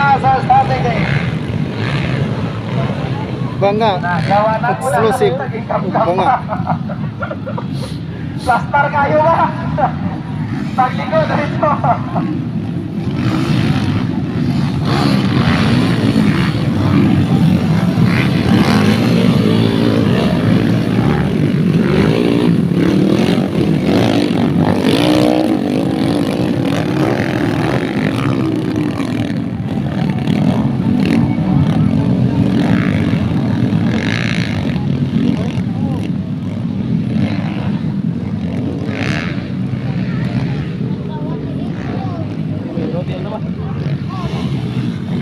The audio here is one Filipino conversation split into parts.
na sa starting day. Bangga. Exclusive. Bangga. Plastar kayo ba? Paglikod dito.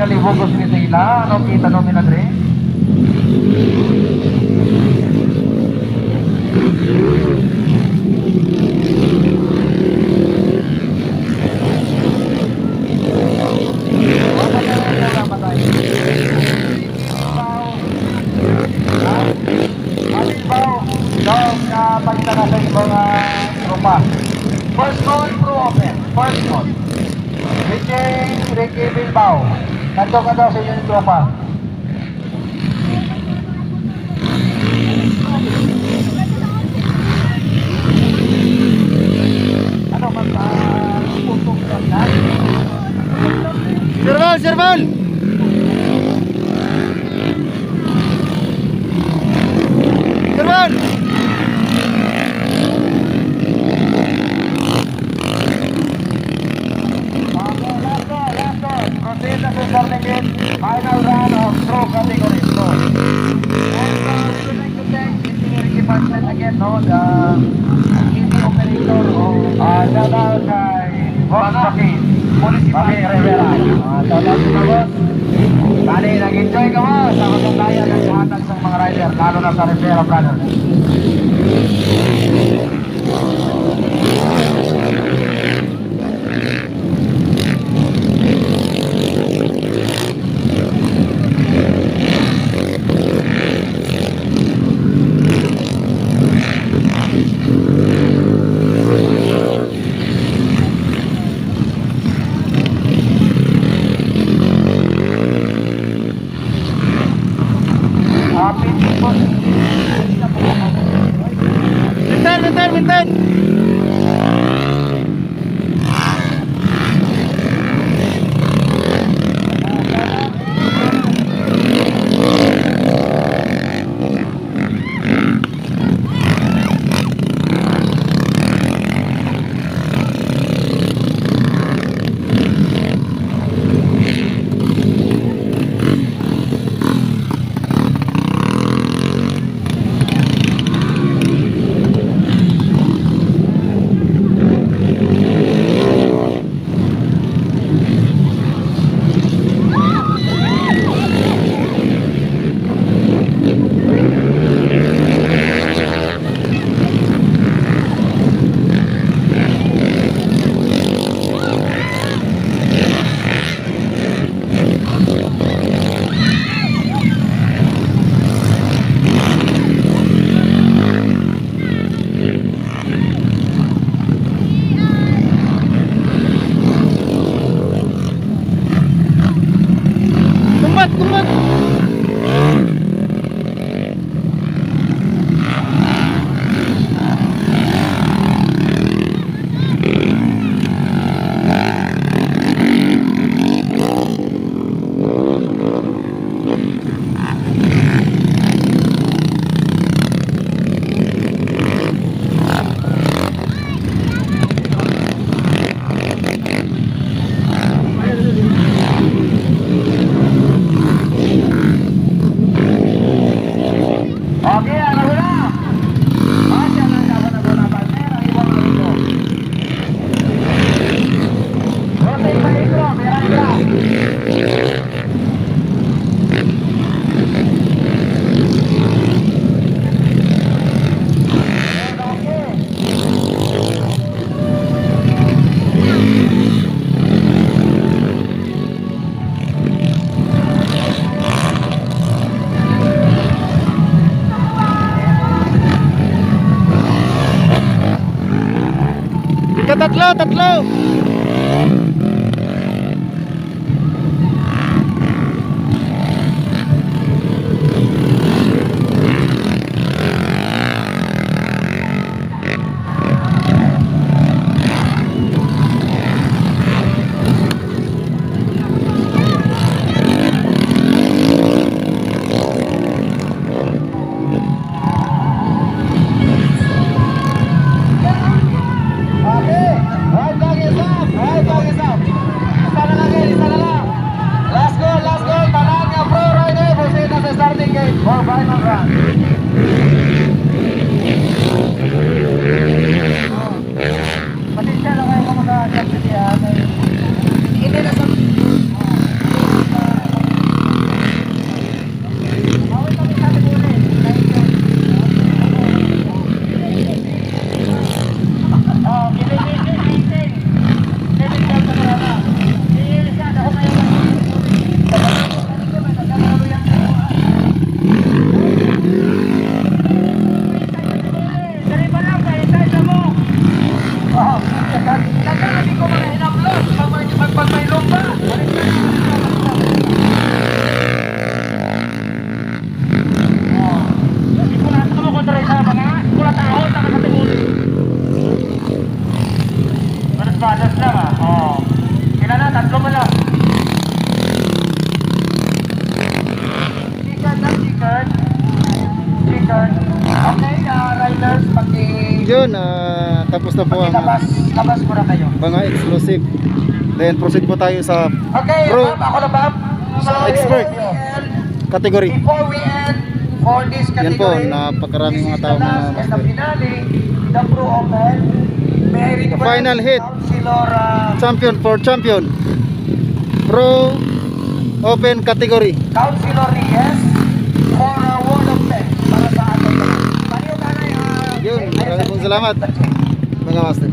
Kalibog ko sila sila, ano kita nung minadre? Pagkita na sa ibang tropa. First call, through open. First call. Ricky Bilbao. Nandito ka daw sa inyo ng tropa. Ano magpuntong ka na? Serval, serval! Serval! Proceed na sa starting gate, final run of throw category. So, and we would like to thank engineering department again, no, the easy operator, shout out kay Boss Joaquin, Municipal Rivera. Shout out sa boss. Bali, nag-enjoy ka mo sa kasanglayan ng lahat ng mga rider, lalo na sa Rivera Brothers. Mintan! Tatlo. Ayun, tapos na po ang Labas ko na kayo. mga exclusive. Then proceed po tayo sa Okay, Pro ma'am, ako na ma'am. So, Expert category. before we end for this Yan po, category, napakaraming mga tao this is the mga last and the master. finale, the Pro Open. May I request Final hit. Councilor Champion for champion. Pro Open category. Councilor Reyes for a word of thanks para sa ating lahat. Tayo, Tanay, Yun, maraming pong salamat mga master.